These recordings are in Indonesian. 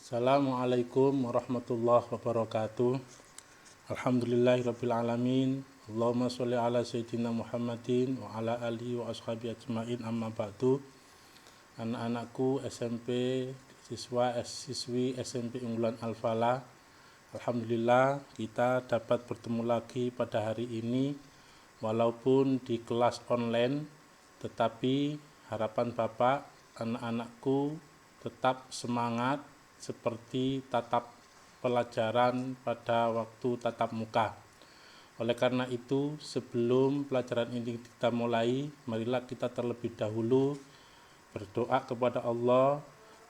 Assalamualaikum warahmatullahi wabarakatuh. Alhamdulillahirrabbilalamin. Allahumma sholli ala sayyidina Muhammadin wa ala alihi wa ashabihi ajma'in, amma ba'du. Anak-anakku SMP, siswi SMP Unggulan Al-Falah, alhamdulillah kita dapat bertemu lagi pada hari ini walaupun di kelas online, tetapi harapan Bapak, anak-anakku tetap semangat seperti tatap pelajaran pada waktu tatap muka. Oleh karena itu, sebelum pelajaran ini kita mulai, marilah kita terlebih dahulu berdoa kepada Allah.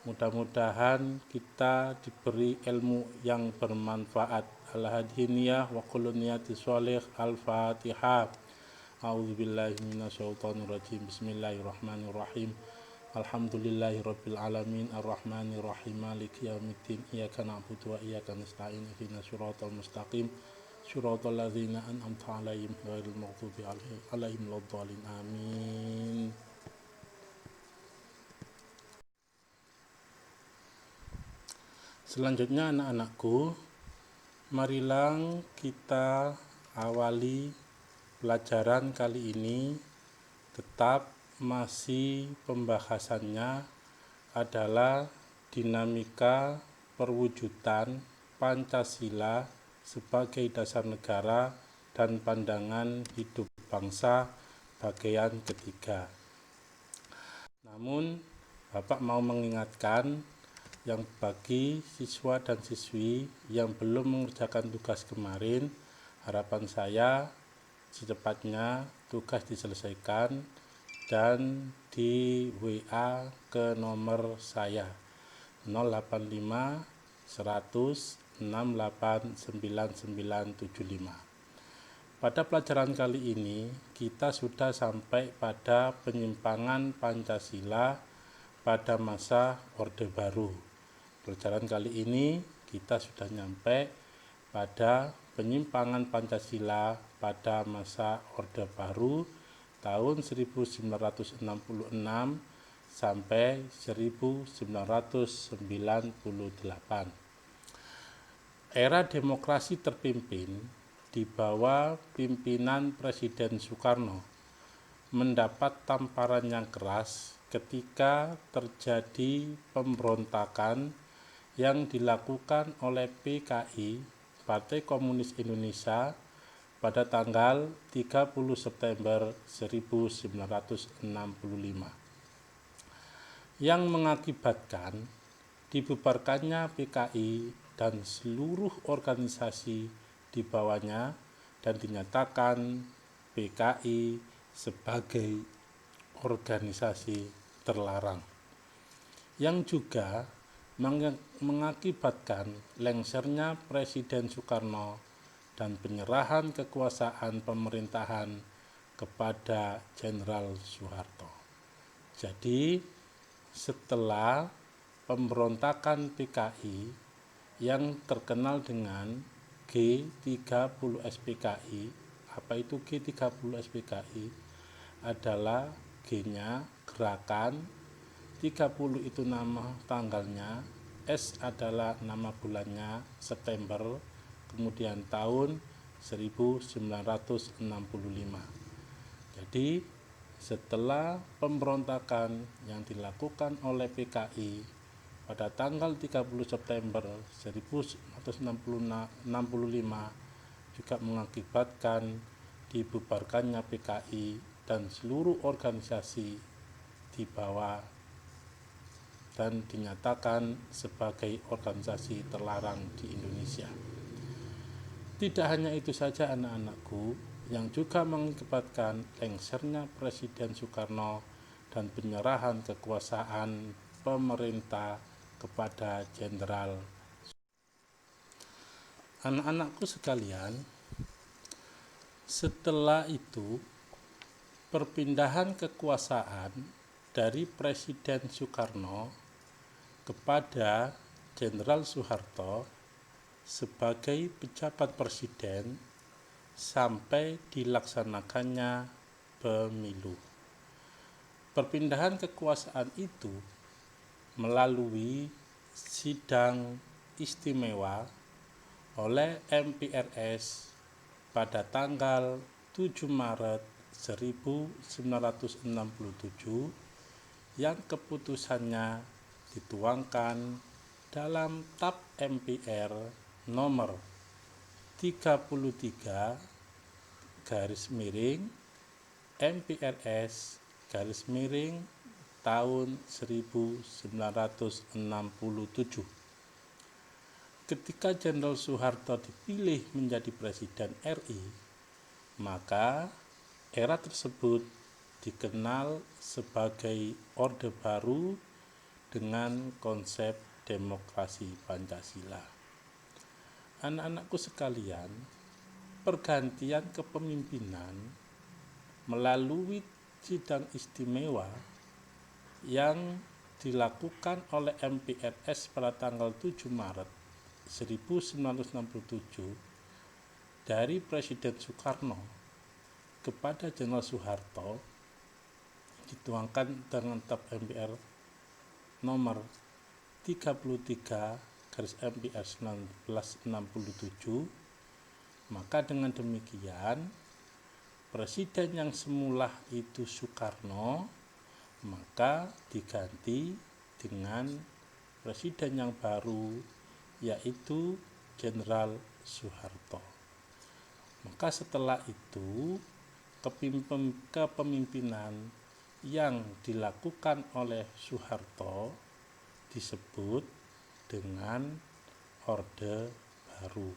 Mudah-mudahan kita diberi ilmu yang bermanfaat. Al-Hadiniyah wa kuluniyati sholih. Al-Fatihah. A'udzubillahi minasyaitonirrajim. Bismillahirrahmanirrahim. Alhamdulillahirabbil alamin arrahmanir rahim maliki yaumiddin iyyaka na'budu wa iyyaka nasta'in ihdinas siratal mustaqim siratal ladzina an'amta 'alaihim ghairil maghdubi 'alaihim waladdallin amin. Selanjutnya anak-anakku, marilah kita awali pelajaran kali ini. Tetap masih pembahasannya adalah dinamika perwujudan Pancasila sebagai dasar negara dan pandangan hidup bangsa bagian ketiga. Namun Bapak mau mengingatkan yang bagi siswa dan siswi yang belum mengerjakan tugas kemarin, harapan saya secepatnya tugas diselesaikan dan di WA ke nomor saya 085 100 68 9975. Pada pelajaran kali ini kita sudah sampai pada penyimpangan Pancasila pada masa Orde Baru. Pelajaran kali ini kita sudah nyampe pada penyimpangan Pancasila pada masa Orde Baru tahun 1966 sampai 1998. Era demokrasi terpimpin di bawah pimpinan Presiden Soekarno mendapat tamparan yang keras ketika terjadi pemberontakan yang dilakukan oleh PKI, Partai Komunis Indonesia, pada tanggal 30 September 1965 yang mengakibatkan dibubarkannya PKI dan seluruh organisasi di bawahnya dan dinyatakan PKI sebagai organisasi terlarang, yang juga mengakibatkan lengsernya Presiden Soekarno dan penyerahan kekuasaan pemerintahan kepada Jenderal Soeharto. Jadi setelah pemberontakan PKI yang terkenal dengan G30 SPKI, apa itu G30 SPKI? Adalah G-nya gerakan, 30 itu nama tanggalnya, S adalah nama bulannya, September, kemudian tahun 1965. Jadi setelah pemberontakan yang dilakukan oleh PKI pada tanggal 30 September 1965 juga mengakibatkan dibubarkannya PKI dan seluruh organisasi di bawah dan dinyatakan sebagai organisasi terlarang di Indonesia. Tidak hanya itu saja anak-anakku, yang juga mengakibatkan lengsernya Presiden Soekarno dan penyerahan kekuasaan pemerintah kepada Jenderal. Anak-anakku sekalian, setelah itu perpindahan kekuasaan dari Presiden Soekarno kepada Jenderal Soeharto sebagai pejabat presiden sampai dilaksanakannya pemilu. Perpindahan kekuasaan itu melalui sidang istimewa oleh MPRS pada tanggal 7 Maret 1967 yang keputusannya dituangkan dalam TAP MPR nomor 33 garis miring MPRS garis miring tahun 1967. Ketika Jenderal Soeharto dipilih menjadi Presiden RI, maka era tersebut dikenal sebagai Orde Baru dengan konsep demokrasi Pancasila. Anak-anakku sekalian, pergantian kepemimpinan melalui sidang istimewa yang dilakukan oleh MPRS pada tanggal 7 Maret 1967 dari Presiden Soekarno kepada Jenderal Soeharto dituangkan dengan TAP MPR nomor 33 garis MPR 1967. Maka dengan demikian Presiden yang semula itu Soekarno maka diganti dengan Presiden yang baru, yaitu Jenderal Soeharto. Maka setelah itu kepemimpinan yang dilakukan oleh Soeharto disebut dengan Orde Baru.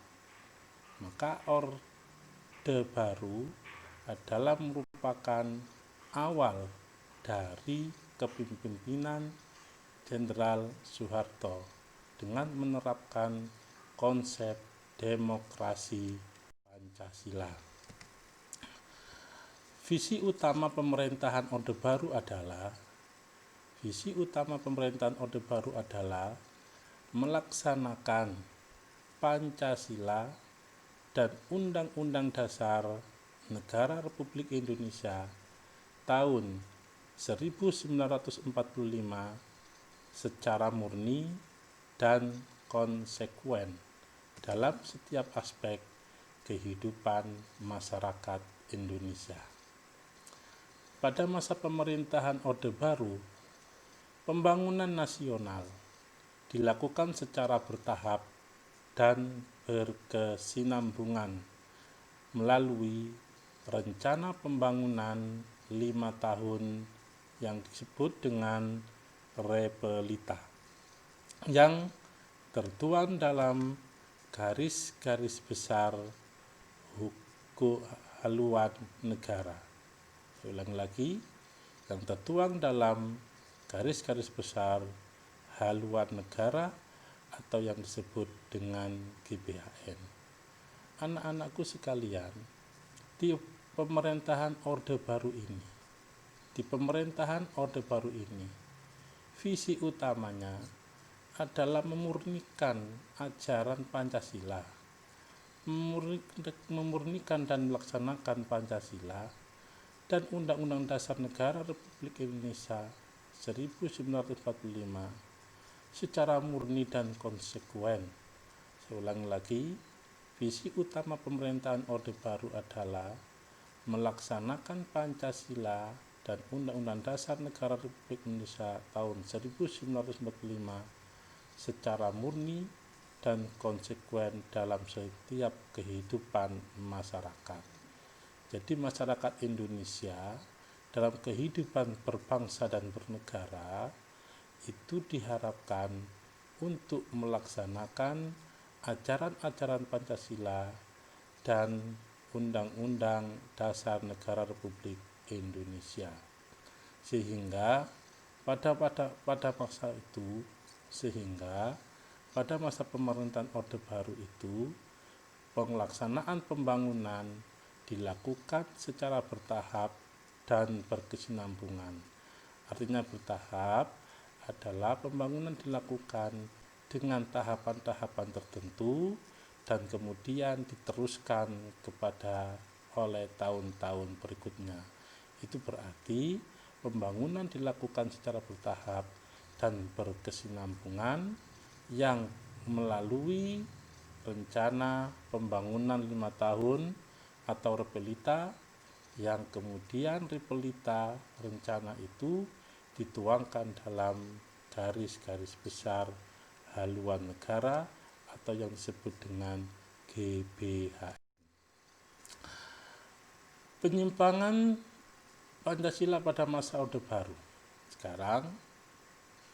Maka Orde Baru adalah merupakan awal dari kepemimpinan Jenderal Soeharto dengan menerapkan konsep demokrasi Pancasila. Visi utama pemerintahan Orde Baru adalah melaksanakan Pancasila dan Undang-Undang Dasar Negara Republik Indonesia tahun 1945 secara murni dan konsekuen dalam setiap aspek kehidupan masyarakat Indonesia. Pada masa pemerintahan Orde Baru, pembangunan nasional dilakukan secara bertahap dan berkesinambungan melalui rencana pembangunan 5 tahun yang disebut dengan Repelita, yang tertuang dalam garis-garis besar hukum haluan negara. Saya ulang lagi, yang tertuang dalam garis-garis besar haluan negara atau yang disebut dengan GBHN. Anak-anakku sekalian, di pemerintahan Orde Baru ini, visi utamanya adalah memurnikan ajaran Pancasila, memurnikan dan melaksanakan Pancasila dan Undang-Undang Dasar Negara Republik Indonesia 1945 secara murni dan konsekuen. Saya ulangi lagi, visi utama pemerintahan Orde Baru adalah melaksanakan Pancasila dan Undang-Undang Dasar Negara Republik Indonesia tahun 1945 secara murni dan konsekuen dalam setiap kehidupan masyarakat. Jadi masyarakat Indonesia dalam kehidupan berbangsa dan bernegara itu diharapkan untuk melaksanakan ajaran-ajaran Pancasila dan Undang-Undang Dasar Negara Republik Indonesia, sehingga pada masa pemerintahan Orde Baru itu pelaksanaan pembangunan dilakukan secara bertahap dan berkesinambungan. Artinya bertahap adalah pembangunan dilakukan dengan tahapan-tahapan tertentu dan kemudian diteruskan oleh tahun-tahun berikutnya. Itu berarti pembangunan dilakukan secara bertahap dan berkesinambungan yang melalui rencana pembangunan 5 tahun atau Repelita, yang kemudian Repelita rencana itu dituangkan dalam garis-garis besar haluan negara atau yang disebut dengan GBHN. Penyimpangan Pancasila pada masa Orde Baru. Sekarang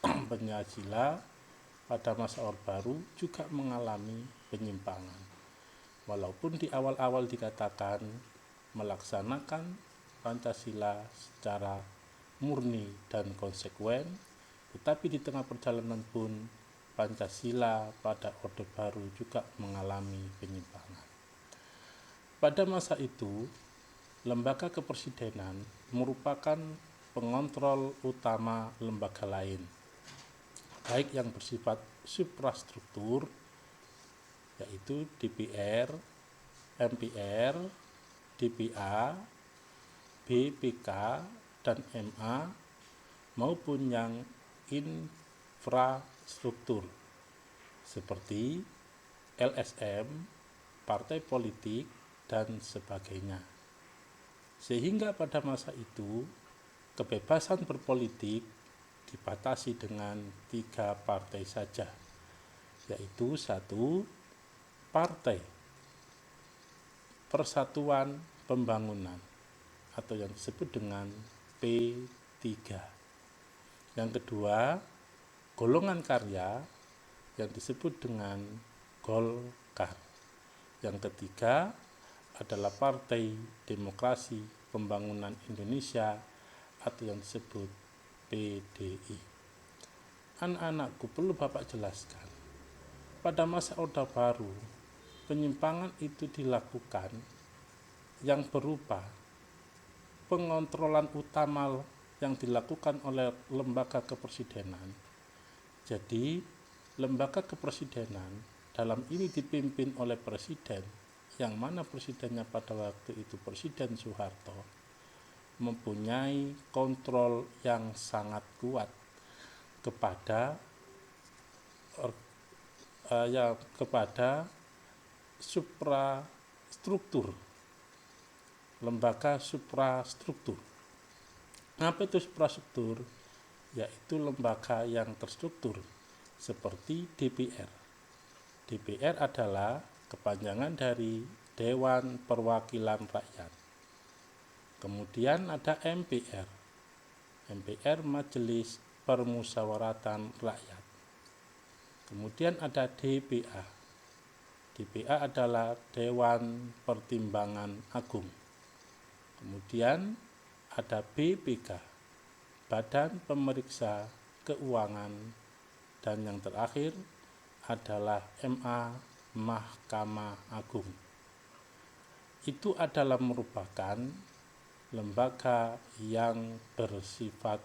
Pancasila pada masa Orde Baru juga mengalami penyimpangan. Walaupun di awal-awal dikatakan melaksanakan Pancasila secara murni dan konsekuen, tetapi di tengah perjalanan pun Pancasila pada Orde Baru juga mengalami penyimpangan. Pada masa itu, lembaga kepresidenan merupakan pengontrol utama lembaga lain, baik yang bersifat suprastruktur, yaitu DPR, MPR, DPA, BPK, dan MA, maupun yang infrastruktur, seperti LSM, partai politik, dan sebagainya. Sehingga pada masa itu, kebebasan berpolitik dibatasi dengan 3 partai saja, yaitu 1. Partai Persatuan Pembangunan atau yang disebut dengan P3. Yang kedua, golongan karya yang disebut dengan Golkar. Yang ketiga adalah Partai Demokrasi Pembangunan Indonesia atau yang disebut PDI. Anak-anakku, perlu Bapak jelaskan, pada masa Orde Baru penyimpangan itu dilakukan yang berupa pengontrolan utama yang dilakukan oleh lembaga kepresidenan. Jadi lembaga kepresidenan dalam ini dipimpin oleh presiden, yang mana presidennya pada waktu itu Presiden Soeharto, mempunyai kontrol yang sangat kuat kepada suprastruktur, lembaga suprastruktur. Apa itu suprastruktur? Yaitu lembaga yang terstruktur seperti DPR. DPR adalah kepanjangan dari Dewan Perwakilan Rakyat. Kemudian ada MPR. MPR Majelis Permusyawaratan Rakyat. Kemudian ada DPA. DPA adalah Dewan Pertimbangan Agung. Kemudian ada BPK, Badan Pemeriksa Keuangan, dan yang terakhir adalah MA, Mahkamah Agung. Itu adalah merupakan lembaga yang bersifat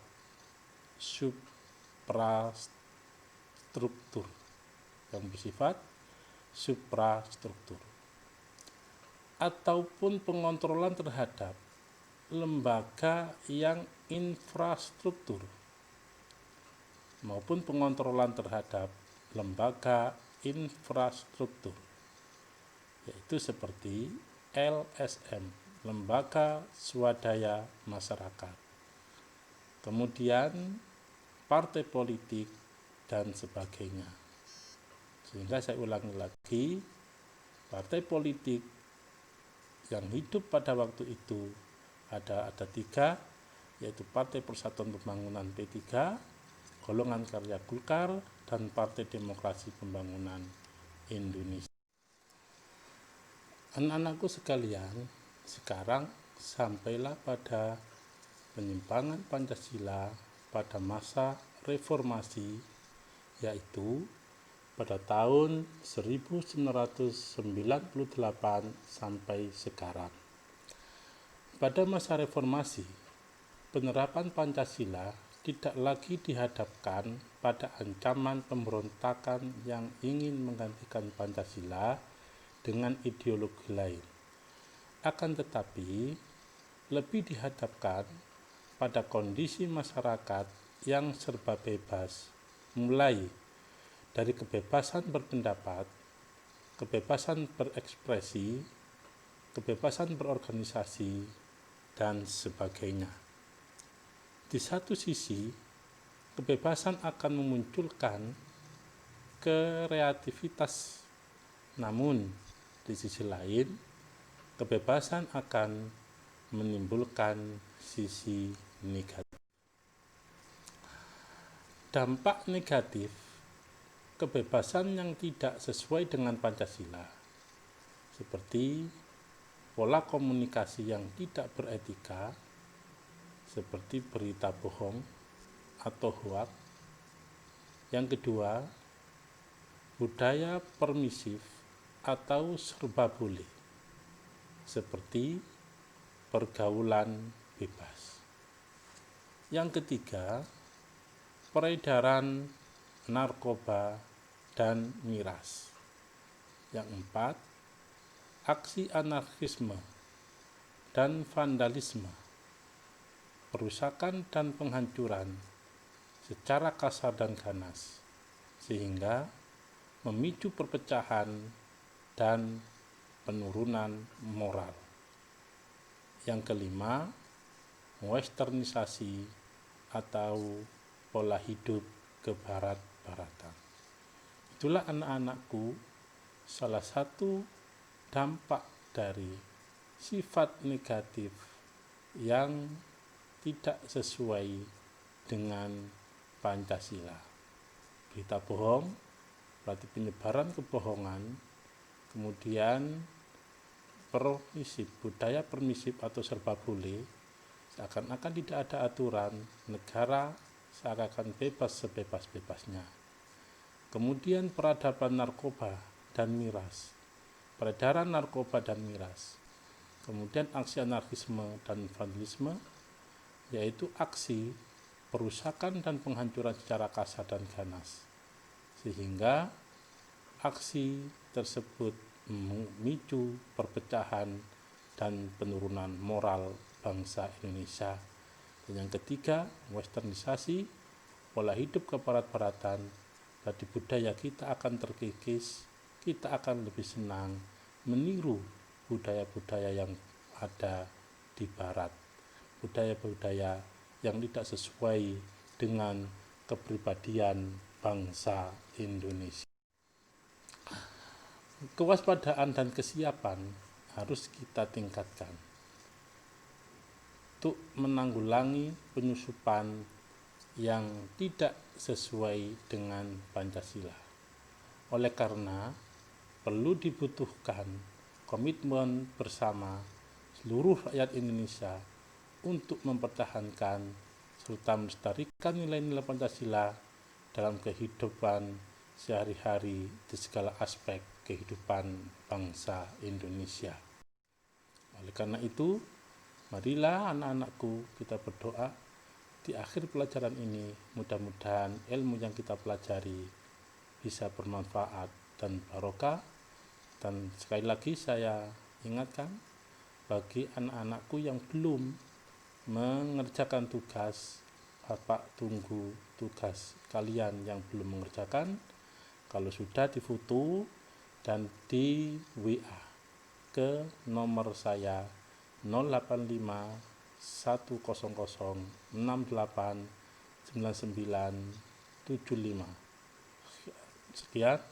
suprastruktur, ataupun pengontrolan terhadap lembaga yang infrastruktur maupun pengontrolan terhadap lembaga infrastruktur, yaitu seperti LSM, Lembaga Swadaya Masyarakat, kemudian partai politik, dan sebagainya. Sehingga saya ulangi lagi, partai politik yang hidup pada waktu itu ada 3, yaitu Partai Persatuan Pembangunan P3, golongan karya Golkar, dan Partai Demokrasi Pembangunan Indonesia. Anak-anakku sekalian, sekarang sampailah pada penyimpangan Pancasila pada masa reformasi, yaitu pada tahun 1998 sampai sekarang. Pada masa reformasi, penerapan Pancasila tidak lagi dihadapkan pada ancaman pemberontakan yang ingin menggantikan Pancasila dengan ideologi lain. Akan tetapi, lebih dihadapkan pada kondisi masyarakat yang serba bebas, mulai dari kebebasan berpendapat, kebebasan berekspresi, kebebasan berorganisasi, dan sebagainya. Di satu sisi, kebebasan akan memunculkan kreativitas, namun di sisi lain, kebebasan akan menimbulkan sisi negatif. Dampak negatif kebebasan yang tidak sesuai dengan Pancasila, seperti pola komunikasi yang tidak beretika, seperti berita bohong atau hoak. Yang kedua, budaya permisif atau serba boleh, seperti pergaulan bebas. Yang ketiga, peredaran narkoba dan miras. Yang empat, aksi anarkisme dan vandalisme, perusakan dan penghancuran secara kasar dan ganas, sehingga memicu perpecahan dan penurunan moral. Yang kelima, westernisasi atau pola hidup kebarat-baratan. Itulah anak-anakku salah satu dampak dari sifat negatif yang tidak sesuai dengan Pancasila. Berita bohong berarti penyebaran kebohongan, kemudian budaya permisif atau serba boleh, seakan-akan tidak ada aturan, negara seakan-akan bebas sebebas-bebasnya. Kemudian peradaban narkoba dan miras, peredaran narkoba dan miras. Kemudian aksi anarkisme dan vandalisme, yaitu aksi perusakan dan penghancuran secara kasar dan ganas, sehingga aksi tersebut memicu perpecahan dan penurunan moral bangsa Indonesia. Dan yang ketiga, westernisasi, pola hidup kebarat-baratan, jadi budaya kita akan terkikis, kita akan lebih senang meniru budaya-budaya yang ada di barat, budaya-budaya yang tidak sesuai dengan kepribadian bangsa Indonesia. Kewaspadaan dan kesiapan harus kita tingkatkan untuk menanggulangi penyusupan yang tidak sesuai dengan Pancasila. Oleh karena perlu dibutuhkan komitmen bersama seluruh rakyat Indonesia untuk mempertahankan serta melestarikan nilai-nilai Pancasila dalam kehidupan sehari-hari di segala aspek kehidupan bangsa Indonesia. Oleh karena itu, marilah anak-anakku kita berdoa di akhir pelajaran ini, mudah-mudahan ilmu yang kita pelajari bisa bermanfaat dan barokah. Dan sekali lagi saya ingatkan bagi anak-anakku yang belum mengerjakan tugas, Bapak tunggu tugas kalian yang belum mengerjakan. Kalau sudah, difoto dan di WA ke nomor saya 085 100 68 9975. Sekian,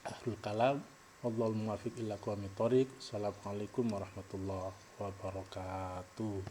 akhirul kalam. Wallahul muwaffiq ila aqwamit thoriq. Assalamualaikum warahmatullahi wabarakatuh.